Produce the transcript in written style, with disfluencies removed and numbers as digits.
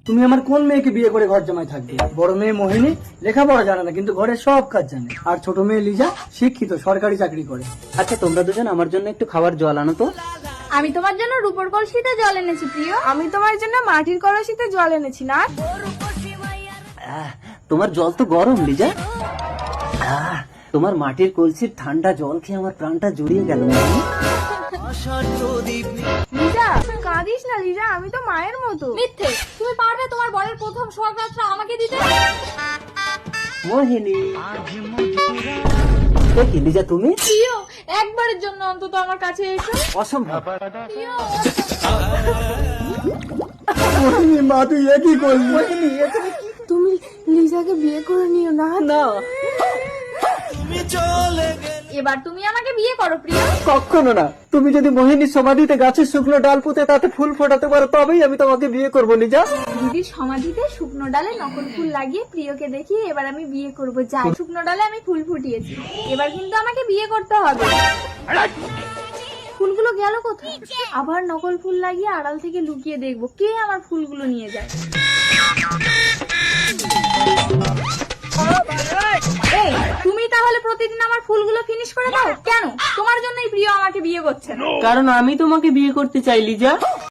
তুমি আমার কোন মেয়েকে বিয়ে করে ঘর জামাই থাকবে? বড় মেয়ে মোহিনী লেখাপড়া জানে না, কিন্তু ঘরের সব কাজ জানে। আর ছোট মেয়ে লিজা শিক্ষিত, সরকারি চাকরি করে। আচ্ছা তোমরা দুজন আমার জন্য একটু খাবার জল আনো তো। আমি তোমার জন্য রূপোর কলসিতে জল এনেছি প্রিয়। আমি তোমার জন্য মাটির কলসিতে জল এনেছি না। তোমার জল তো গরম লিজা। তোমার মাটির কলসির ঠান্ডা জল খেয়ে আমার প্রাণটা জুড়িয়ে গেল। লিজা কাঁদিস না লিজা, আমি তো মায়ের মতো। মিথ্যে, তুমি পারবে তোমার বরের প্রথম সোহাগরাতটা আমাকে দিতে? মোহিনী কি লিজা তুমি? প্রিয়, একবারের জন্য অন্তত আমার কাছে এসো। অসম্ভব। প্রিয়, মোহিনী মা, তুই এ কি করলি? তুমি লিজাকে বিয়ে করে নিও না। না এবার তুমি আমাকে বিয়ে করো প্রিয়। কখনো না। তুমি যদি মোহিনীর সমাধিতে গাছের শুকনো ডাল পুঁতে তাতে ফুল ফোটাতে পারো তবেই আমি তোমাকে বিয়ে করবো লিজা। দিদির সমাধিতে শুকনো ডালে নকল ফুল লাগিয়ে প্রিয়কে দেখিয়ে এবার আমি বিয়ে করব। যাই, শুকনো ডালে আমি ফুল ফুটিয়েছি, এবার কিন্তু আমাকে বিয়ে করতে হবে। ফুলগুলো গেল কোথায়? আবার নকল ফুল লাগিয়ে আড়াল থেকে লুকিয়ে দেখবো কে আমার ফুলগুলো নিয়ে যায়। এই, তুমি তাহলে প্রতিদিন আমার ফুলগুলো ফিনিশ করে দাও কেন? তোমার জন্যই প্রিয় আমাকে বিয়ে করছে না। কারণ আমি তোমাকে বিয়ে করতে চাই লিজা।